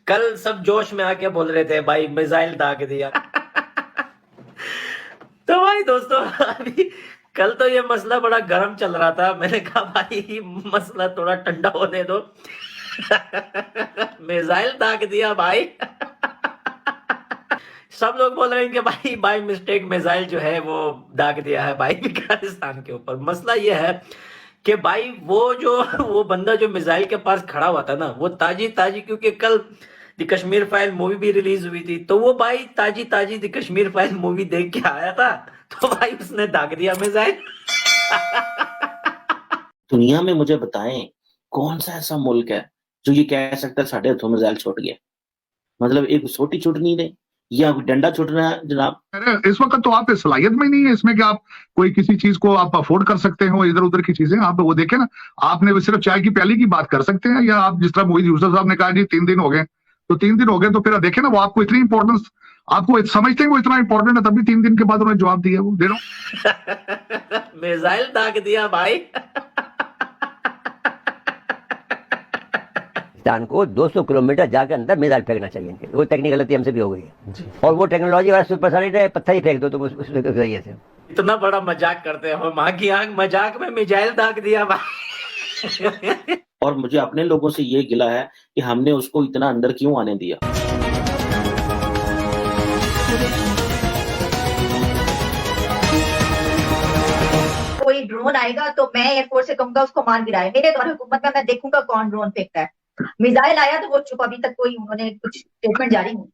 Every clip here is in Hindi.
कल सब जोश में आके बोल रहे थे भाई मिसाइल दाग दिया। तो भाई दोस्तों अभी कल तो ये मसला बड़ा गर्म चल रहा था, मैंने कहा भाई मसला थोड़ा ठंडा होने दो। मिसाइल दाग दिया भाई। सब लोग बोल रहे हैं कि भाई बाय मिस्टेक मिसाइल जो है वो दाग दिया है भाई अफगानिस्तान के ऊपर। मसला ये है कि भाई वो बंदा जो मिसाइल के पास खड़ा हुआ था ना, वो ताजी ताजी, क्योंकि कल द कश्मीर फाइल मूवी भी रिलीज हुई थी, तो वो भाई ताजी ताजी द कश्मीर फाइल मूवी देख के आया था, तो भाई उसने दाग दिया मिसाइल। दुनिया में मुझे बताएं कौन सा ऐसा मुल्क है जो ये कह सकता है साढ़े हथों मिसाइल छूट गया। मतलब एक सोटी छूट नहीं रही या डंडा छूट रहा है जनाब। अरे इस वक्त तो आप सलाहियत में नहीं है इसमें कि आप कोई किसी चीज को आप अफोर्ड कर सकते हो। इधर उधर की चीजें आप वो देखें ना, आपने सिर्फ चाय की प्याली की बात कर सकते हैं, या आप जिस तरह मोहित यूसुफ साहब ने कहा जी 3 दिन हो गए, तो 3 दिन हो गए, तो फिर देखें ना वो आपको इतनी इंपॉर्टेंस, आपको समझते हैं वो इतना इंपॉर्टेंट है, तभी 3 दिन के बाद उन्होंने जवाब दिया वो दे रहा हूँ। मिसाइल दाग दिया भाई। पाकिस्तान को 200 किलोमीटर जाकर अंदर मिसाइल फेंकना चाहिए। वो टेक्निकल गलती हमसे भी हो गई है, और वो टेक्नोलॉजी वाला सुपरसोनिक है, पत्थर ही फेंक दो तुम उस जरिए से। इतना बड़ा मजाक करते हो, माँ की आंख मजाक में मिसाइल दाग दिया भाई। और मुझे अपने लोगों से ये गिला है कि हमने उसको इतना अंदर क्यों आने दिया। कोई ड्रोन आएगा तो मैं एयरफोर्स से कहूंगा उसको मार गिराए। मेरे दौर हुकूमत में मैं देखूंगा कौन ड्रोन फेंकता है। मिसाइल आया तो वो चुप, अभी तक कोई उन्होंने कुछ स्टेटमेंट जारी नहीं।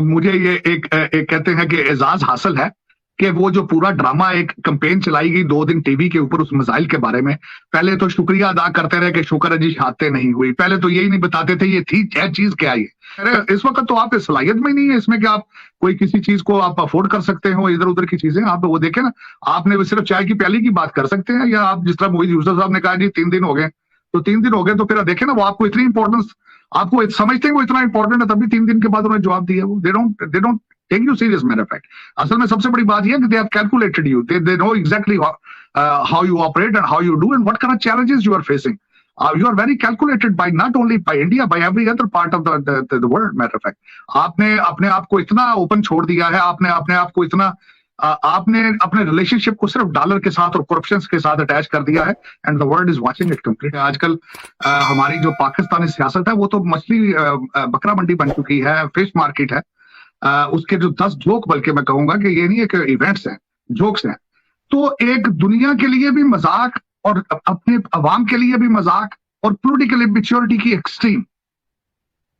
मुझे ये एक कहते हैं कि एजाज हासिल है कि वो जो पूरा ड्रामा एक कैंपेन चलाई गई 2 दिन टीवी के ऊपर उस मिसाइल के बारे में, पहले तो शुक्रिया अदा करते रहे कि शुक्र है जी हादसे नहीं हुई, पहले तो यही नहीं बताते थे ये थी क्या चीज क्या ये। अरे इस वक्त तो आप सलाहियत में नहीं है इसमें कि आप कोई किसी चीज को आप अफोर्ड कर सकते हो। इधर उधर की चीजें आप वो देखें ना, आपने सिर्फ चाय की प्याली की बात कर सकते हैं, या आप जिस तरह मोहित यूसुफ साहब ने कहा जी 3 दिन हो गए, तो 3 दिन हो गए, तो फिर देखें ना वो आपको इतनी इंपॉर्टेंस, आपको समझते हैं वो इतना इंपॉर्टेंट है, तभी 3 दिन के बाद उन्होंने जवाब दिया वो they don't take you serious. Matter fact असल में सबसे बड़ी बात यह है कि they have calculated you, they know exactly how you operate and how you do and what kind of challenges you are facing. You are very calculated by not only by India, by every other part of the world. Matter of fact, आपने अपने आप को इतना ओपन छोड़ दिया है, आपने अपने आप को इतना आपने अपने रिलेशनशिप को सिर्फ डॉलर के साथ और करप्शन के साथ अटैच कर दिया है, and the world is watching it complete. आजकल हमारी जो पाकिस्तानी सियासत है वो तो मछली बकरा मंडी बन चुकी है, फिश मार्केट है। उसके जो 10 जोक, बल्कि मैं कहूंगा कि ये नहीं है कि इवेंट्स हैं, जोक्स हैं, तो एक दुनिया के लिए भी मजाक और अपने अवाम के लिए भी मजाक, और पॉलिटिकल इमेच्योरिटी की एक्सट्रीम।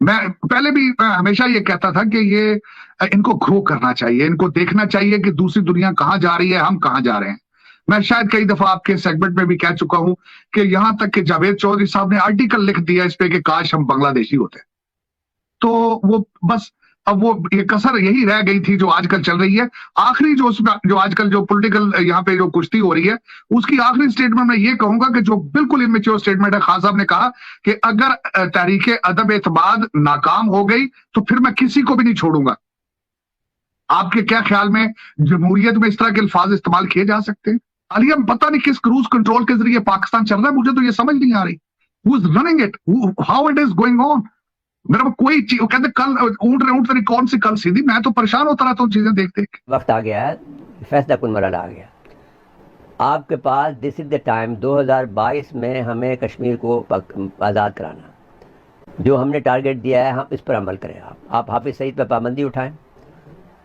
मैं पहले भी हमेशा ये कहता था कि ये इनको ग्रो करना चाहिए, इनको देखना चाहिए कि दूसरी दुनिया कहाँ जा रही है, हम कहाँ जा रहे हैं। मैं शायद कई दफा आपके सेगमेंट में भी कह चुका हूं कि यहां तक कि जावेद चौधरी साहब ने आर्टिकल लिख दिया इस पे कि काश हम बांग्लादेशी होते। तो वो बस अब वो ये कसर यही रह गई थी जो आजकल चल रही है। आखिरी जो आजकल जो पॉलिटिकल यहाँ पे जो कुश्ती हो रही है, उसकी आखिरी स्टेटमेंट में ये कहूंगा कि जो बिल्कुल इमेच्योर स्टेटमेंट है, खान साहब ने कहा कि अगर तहरीके अदब एतमाद नाकाम हो गई तो फिर मैं किसी को भी नहीं छोड़ूंगा। आपके क्या ख्याल में जमहूरियत में इस तरह के अल्फाज इस्तेमाल किए जा सकते हैं? हालिया पता नहीं किस क्रूज कंट्रोल के जरिए पाकिस्तान चल रहा है, मुझे तो ये समझ नहीं आ रही। Who is running it, how it is going on. मेरा कोई चीज, कहते कल ऊंट तेरी कौन सी कल सीधी, मैं तो परेशान होता रहता हूँ चीजें देख देख। वक्त आ गया है, फैसला कुन मरहला आ गया आपके पास। दिस इज द टाइम 2022 में हमें कश्मीर को आज़ाद कराना। जो हमने टारगेट दिया है हम इस पर अमल करें। आप हाफिज सईद पर पाबंदी उठाएं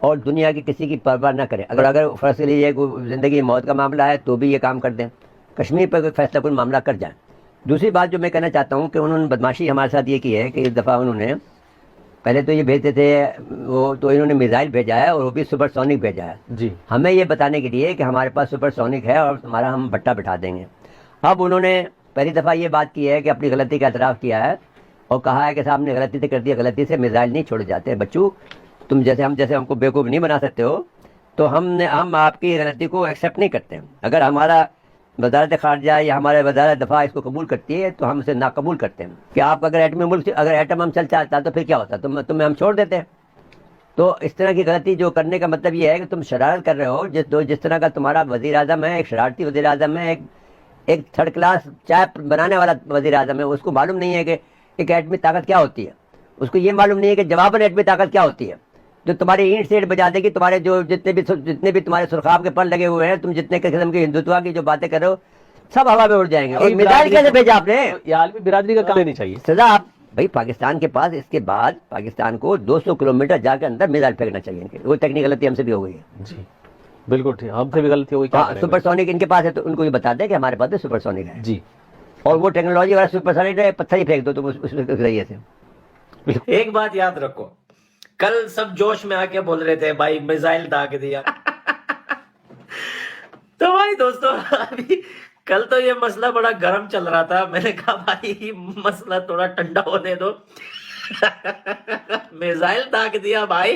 और दुनिया की किसी की परवाह न करें। अगर फर्ज लीजिए ज़िंदगी मौत का मामला है तो भी ये काम कर दें, कश्मीर पर कोई फैसला कुन मामला कर जाएं। दूसरी बात जो मैं कहना चाहता हूँ कि उन्होंने बदमाशी हमारे साथ ये की है कि इस दफ़ा उन्होंने पहले तो ये भेजते थे वो, तो इन्होंने मिसाइल भेजा है और वो भी सुपरसोनिक भेजा है जी, हमें ये बताने के लिए कि हमारे पास सुपरसोनिक है और हमारा हम भट्टा बिठा देंगे। अब उन्होंने पहली दफ़ा ये बात की है कि अपनी गलती का एतराफ़ किया है और कहा है कि साहब ने गलती से कर दिया, गलती से मिसाइल नहीं छोड़े जाते। बच्चू तुम जैसे हमको बेवकूफ़ नहीं बना सकते हो, तो हम आपकी गलती को एक्सेप्ट नहीं करते। अगर हमारा वजारत खारजा या हमारे वजारत दफा इसको कबूल करती है तो हम इसे नाकबूल करते हैं कि आप अगर एटमी मुल्क, अगर एटम हम चल चाहता तो फिर क्या होता, तुम्हें हम छोड़ देते हैं। तो इस तरह की गलती जो करने का मतलब ये है कि तुम शरारत कर रहे हो। जिस तरह का तुम्हारा वज़ीर आज़म है, एक शरारती वज़ीर आज़म है, एक थर्ड क्लास चाय बनाने वाला वज़ीर आज़म है, उसको मालूम नहीं है कि एक एटमी ताकत क्या होती है, उसको ये मालूम नहीं है कि जवाबन एटमी ताकत क्या होती है, जो तुम्हारे ईंट सेठ बजा देगी, तुम्हारे जो जितने भी तुम्हारे सुरखाब के पर लगे हुए हैं, तुम जितने किस्म की हिंदुत्व की जो बातें कर रहे हो, सब हवा में उड़ जाएंगे। और मिसाइल कैसे भेजा आपने? ये आलमी बिरादरी का काम लेनी चाहिए सजा आप भाई पाकिस्तान के पास, इसके बाद पाकिस्तान को 200 किलोमीटर जाकर अंदर मिसाइल फेंकना चाहिए इनके। वो टेक्निकल गलती हमसे भी हो गई है जी, बिल्कुल ठीक, हमसे भी गलती हो गई। क्या हाँ, सुपरसोनिक इनके पास है तो उनको ये बता दें कि हमारे पास भी सुपरसोनिक है जी, और वो टेक्नोलॉजी वाला सुपरसोनिक है, पत्थर ही फेंक दो तुम उस जरिए से। एक बात याद रखो, कल सब जोश में आके बोल रहे थे भाई मिसाइल दाग दिया। तो भाई दोस्तों, अभी कल तो ये मसला बड़ा गर्म चल रहा था, मैंने कहा भाई मसला थोड़ा ठंडा होने दो। मिसाइल दाग दिया भाई।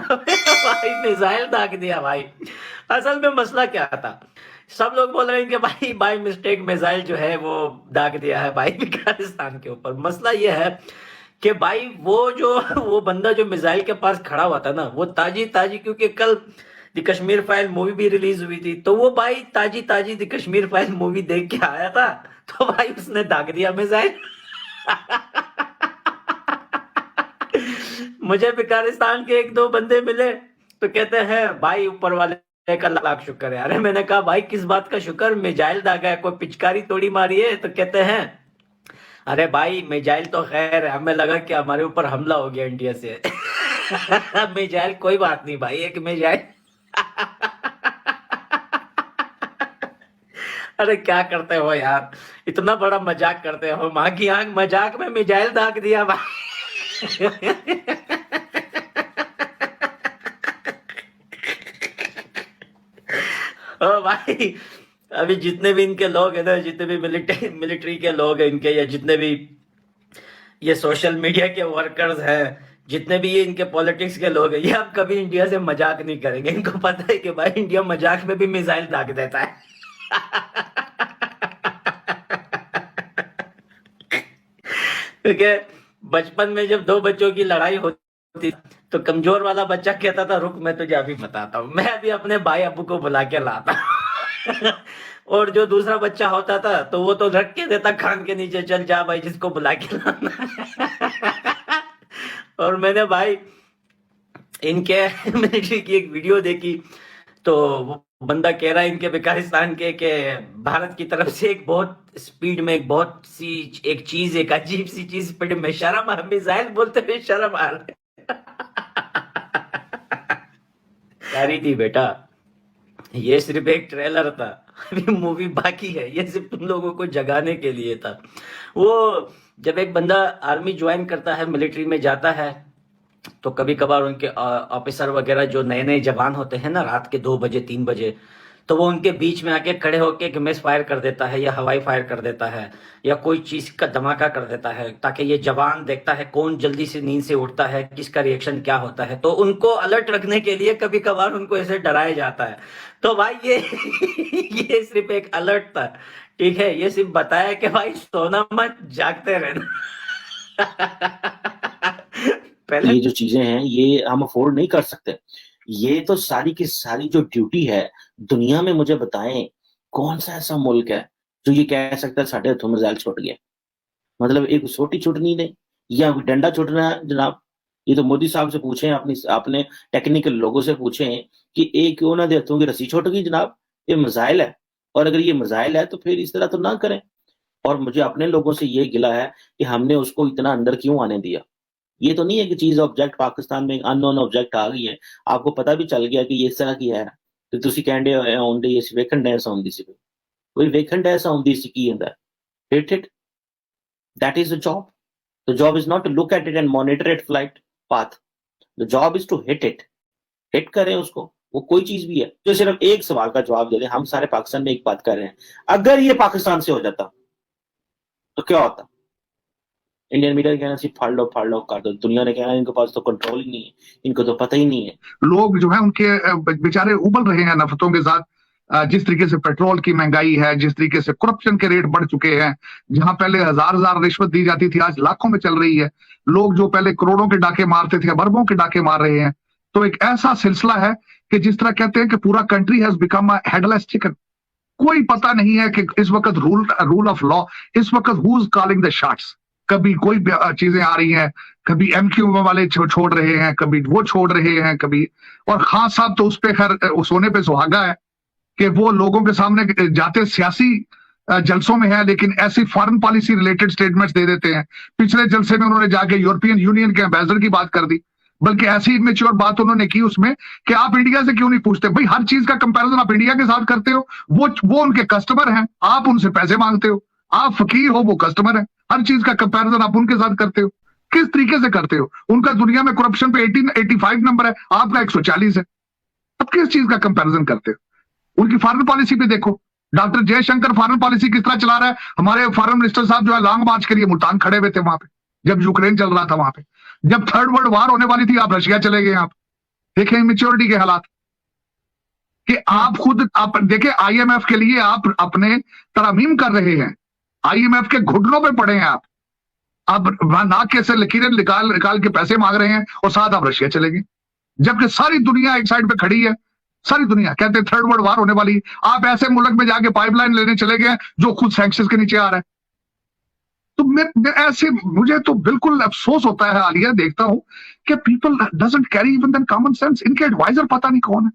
भाई मिसाइल दाग दिया भाई। असल में मसला क्या था, सब लोग बोल रहे हैं कि भाई बाय मिस्टेक मिसाइल जो है वो दाग दिया है भाई अफगानिस्तान के ऊपर। मसला ये है कि भाई वो बंदा जो मिसाइल के पास खड़ा हुआ था ना, वो ताजी, क्योंकि कल द कश्मीर फाइल मूवी भी रिलीज हुई थी, तो वो भाई ताजी द कश्मीर फाइल मूवी देख के आया था, तो भाई उसने दाग दिया मिसाइल। मुझे अफगानिस्तान के एक दो बंदे मिले तो कहते हैं भाई ऊपर वाले का लाख शुक्र है। अरे मैंने कहा भाई किस बात का शुक्र, मिसाइल दागा है, कोई पिचकारी तोड़ी मारी है? तो कहते हैं अरे भाई मिसाइल तो खैर है, हमें लगा कि हमारे ऊपर हमला हो गया इंडिया से। मिसाइल कोई बात नहीं भाई, एक मिसाइल। अरे क्या करते हो यार, इतना बड़ा मजाक करते हो, माँ की आंख मजाक में मिसाइल दाग दिया भाई। ओ भाई, अभी जितने भी इनके लोग हैं ना, जितने भी मिलिट्री के लोग हैं इनके, या जितने भी ये सोशल मीडिया के वर्कर्स हैं, जितने भी ये इनके पॉलिटिक्स के लोग हैं, ये अब कभी इंडिया से मजाक नहीं करेंगे। इनको पता है कि भाई इंडिया मजाक में भी मिसाइल दाग देता है। क्योंकि बचपन में जब दो बच्चों की लड़ाई होती तो कमजोर वाला बच्चा कहता था रुक मैं तुझे अभी बताता हूँ, मैं अभी अपने भाई अब्बू को बुला के लाता। और जो दूसरा बच्चा होता था तो वो तो रख के देता कान के नीचे, चल जा भाई जिसको बुला के लाना। और मैंने भाई इनके मिलिट्री की एक वीडियो देखी, तो वो बंदा कह रहा है इनके अफगानिस्तान के भारत की तरफ से एक बहुत स्पीड में एक बहुत सी एक चीज, एक अजीब सी चीज स्पीड में, शर्म आ, मिसाइल बोलते हुए शर्म आ रहा है थी बेटा, ये सिर्फ एक ट्रेलर था, अभी मूवी बाकी है, ये सिर्फ तुम लोगों को जगाने के लिए था। वो जब एक बंदा आर्मी ज्वाइन करता है, मिलिट्री में जाता है, तो कभी कभार उनके ऑफिसर वगैरह जो नए नए जवान होते हैं ना, रात के 2 बजे 3 बजे, तो वो उनके बीच में आके खड़े होके मिस फायर कर देता है या हवाई फायर कर देता है या कोई चीज का धमाका कर देता है, ताकि ये जवान देखता है कौन जल्दी से नींद से उठता है, किसका रिएक्शन क्या होता है। तो उनको अलर्ट रखने के लिए कभी कभार उनको ऐसे डराया जाता है। तो भाई ये सिर्फ एक अलर्ट था, ठीक है, ये सिर्फ बताया कि भाई सोना मत, जागते रहना। पहले ये जो चीजें हैं ये हम अफोर्ड नहीं कर सकते। ये तो सारी की सारी जो ड्यूटी है दुनिया में, मुझे बताएं कौन सा ऐसा मुल्क है जो ये कह सकता है साढ़े हाथों मिसाइल छूट गया। मतलब एक छोटी छुटनी नहीं या डंडा छुटना है जनाब। ये तो मोदी साहब से पूछें, अपने टेक्निकल लोगों से पूछें कि एक क्यों ना दे हाथों की रस्सी छूट गई जनाब, ये मिसाइल है। और अगर ये मिसाइल है तो फिर इस तरह तो ना करें। और मुझे अपने लोगों से ये गिला है कि हमने उसको इतना अंदर क्यों आने दिया। ये तो नहीं है कि चीज ऑब्जेक्ट पाकिस्तान में अननोन ऑब्जेक्ट आ गई है, आपको पता भी चल गया कि ये इस तरह की है, तो ਤੁਸੀਂ ਕਹਿੰਦੇ ਆਉਂਦੇ ਇਸ ਵੇਖਣ ਡੈ ਸੌਂਦੀ ਸੀ, ਕੋਈ ਵੇਖਣ ਡੈ ਸੌਂਦੀ ਸੀ ਕੀ ਹੁੰਦਾ, hit it, that is the job. The job is not to look at it and monitor it flight path. The job is to hit it. hit करें उसको, वो कोई चीज भी है। जो सिर्फ एक सवाल का जवाब दे दे, हम सारे पाकिस्तान में एक बात कर रहे हैं, अगर ये पाकिस्तान से हो जाता तो क्या होता। इंडियन मीडिया कहना सिर्फ फाड़ लो कर दो, दुनिया ने कहना इनके पास तो कंट्रोल ही नहीं है, इनको तो पता ही नहीं है। लोग जो है उनके बेचारे उबल रहे हैं नफरतों के साथ। जिस तरीके से पेट्रोल की महंगाई है, जिस तरीके से करप्शन के रेट बढ़ चुके हैं, जहां पहले हजार रिश्वत दी जाती थी आज लाखों में चल रही है। लोग जो पहले करोड़ों के डाके मारते थे अरबों के डाके मार रहे हैं। तो एक ऐसा सिलसिला है कि जिस तरह कहते हैं कि पूरा country has become a headless chicken. कोई पता नहीं है कि इस वक्त रूल ऑफ लॉ, इस वक्त who is calling the shots. कभी कोई चीजें आ रही हैं, कभी एमक्यू वाले छोड़ रहे हैं, कभी वो छोड़ रहे हैं, कभी, और खान साहब तो उस पे खैर सोने पे सुहागा है कि वो लोगों के सामने जाते सियासी जलसों में है, लेकिन ऐसी फॉरेन पॉलिसी रिलेटेड स्टेटमेंट्स दे देते हैं। पिछले जलसे में उन्होंने जाके यूरोपियन यूनियन के एम्बेसडर की बात कर दी, बल्कि ऐसी इमेच्योर बात उन्होंने की उसमें कि आप इंडिया से क्यों नहीं पूछते। भाई हर चीज का कंपैरिजन आप इंडिया के साथ करते हो, वो उनके कस्टमर हैं, आप उनसे पैसे मांगते हो, आप फकीर हो, वो कस्टमर है। हर चीज का कंपैरिजन आप उनके साथ करते हो, किस तरीके से करते हो? उनका दुनिया में करप्शन पे 85 नंबर है, आपका 140 है। अब किस चीज का कंपैरिजन करते हो? उनकी फॉरेन पॉलिसी पे देखो, डॉक्टर जयशंकर फॉरेन पॉलिसी किस तरह चला रहा है। हमारे फॉरेन मिनिस्टर साहब जो है लॉन्ग मार्च के लिए मुल्तान खड़े हुए थे वहां पे, जब यूक्रेन चल रहा था वहां पे, जब थर्ड वर्ल्ड वार होने वाली थी, आप रशिया चले गए। आप देखें मेच्योरिटी के हालात कि आप खुद आप देखें, आईएमएफ के लिए आप अपने तरमीम कर रहे हैं, आईएमएफ के घुटनों पे पड़े हैं आप नाक के से लकीरें निकाल के पैसे मांग रहे हैं, और साथ आप रशिया चले गए, जबकि सारी दुनिया एक साइड पे खड़ी है। सारी दुनिया कहते हैं थर्ड वर्ल्ड वार होने वाली, आप ऐसे मुल्क में जाके पाइपलाइन लेने चले गए जो खुद सैंक्शंस के नीचे आ रहा है। तो मैं ऐसे, मुझे तो बिल्कुल अफसोस होता है आलिया, देखता हूं कि people doesn't carry even the common sense. इनके एडवाइजर पता नहीं कौन है।